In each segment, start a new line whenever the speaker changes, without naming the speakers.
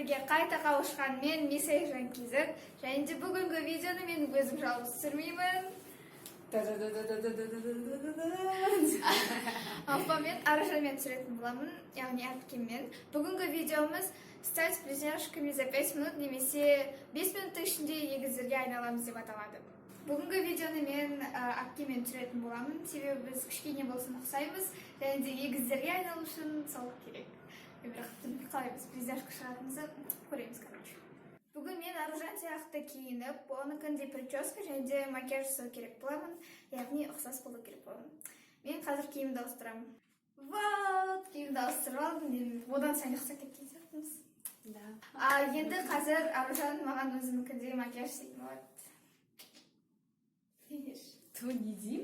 бірге қайта қауышқанмен Месайжан Кизет. Және де бүгінгі видеоны мен өзім жалғыз түсірмеймін. Апамен, Аружанмен түсіретін боламын, яғни әпкеммен. Бүгінгі видеомыз стать близняшками за 5 минут немесе 5 минуттың ішінде егіздерге айналамыз деп аталады. Бүгінгі видеоны мен әпкеммен түсіретін боламын, себебі біз кішкене болсын ұқсаймыз, және де егіздерге айналу үшін сол керек. Бірақ қалай біз близняшка шығатынымызды көреміз, короче. Бүгін мен Аружан сияқты киініп, оныкіндей прическа және де макияж жасау керек боламын, яғни ұқсас болу керек боламын. Мен қазір киімді ауыстырамын. Вот, киімді ауыстырып алдым, одан сайын ұқсап кеткен сияқтымыз. Енді қазір Аружан маған өзінікіндей макияж істейтін болады.
То не Дим.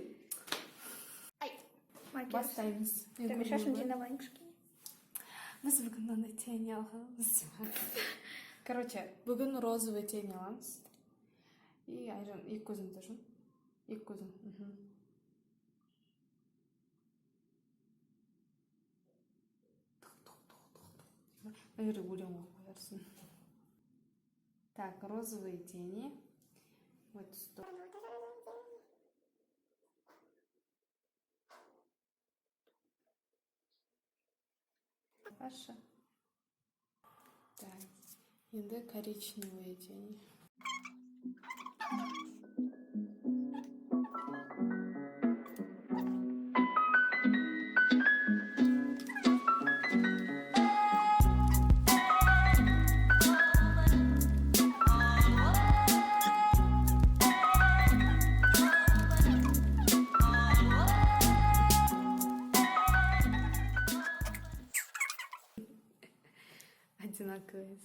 Бастаймыз.
Шашын жинап алайын кішкене.
Біз бүгін мынандай тень алғанбыз. Короче, бүгін розовый тень аламыз. И Айжан, екі көзіңді жум. Екі көзің. Наверное, өлең оқып қоярсың. Так, розовые тени. Вот сюда. Хорошо. Так, енді коричневые тени. Одинаковые.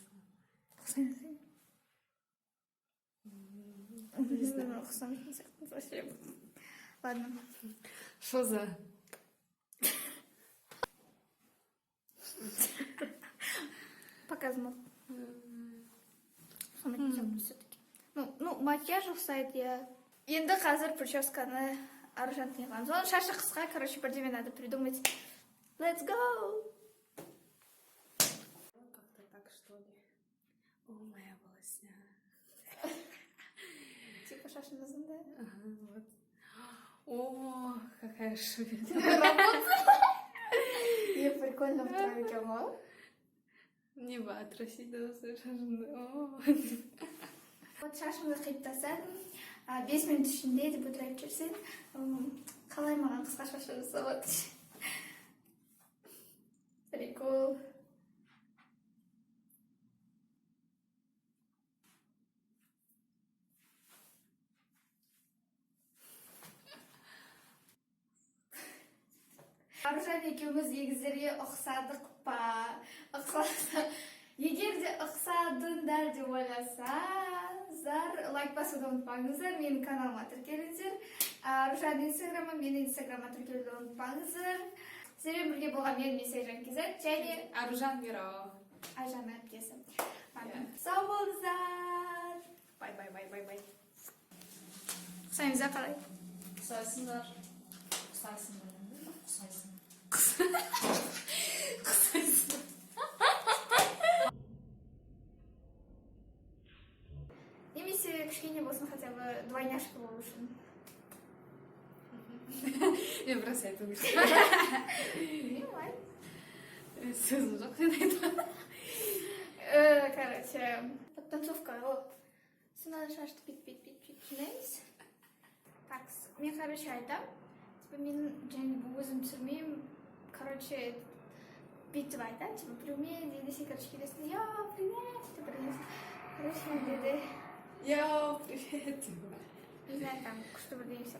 Не знаю, вообще. Ладно.
Что за?
Показывал. Все-таки. Ну, макияж ұқсайды, я. Енді қазір прическаны Аружан тыңғаныз. Оның шашы қысқа, короче, бірдеме надо придумать. Let's go!
Как-то так, что ли? О, моя волосня.
Типа шаши назад, да?
Ага, вот. О, какая шведка.
Я прикольно втроем кому.
Не батрасить, да, совершенно.
Вот шашымды қиып тастадым. 5 минут ішінде деп отырайып жүрсең, қалай маған қысқа шашы жасап отыр. Прикол. Аружан екеуміз егіздерге ұқсадық па? Егер де ұқсадыңдар деп ойласаңыздар, лайк басуды ұмытпаңыздар, менің каналыма тіркеліңіздер. Аружан инстаграмы, менің инстаграмыма тіркелуді ұмытпаңыздар. Сіздермен бірге болған мен Месайжан Кизет және
Аружан Миро.
Айжан әпкесі. Сау болыңыздар.
Бай.
Ұқсаймыз қалай?
Ұқсайсыңдар.
Немесе кішкене болсын хотя бы двойняшка болу үшін.
Мен просто айту үшін.
Не олай.
Сөзім жоқ, сен айту.
Короче, подтанцовка, вот. Соны шашты бит жинаймыз. Так, мен, короче, айтам. Мен және өзім түсірмеймін. Короче, бүйтіп айтам, типа, привет, десе, короче, келесің, я, привет, деп бірдеңесі. Короче, деді.
Йоу, привет.
Не знаю, там, күшті бірдеңесі.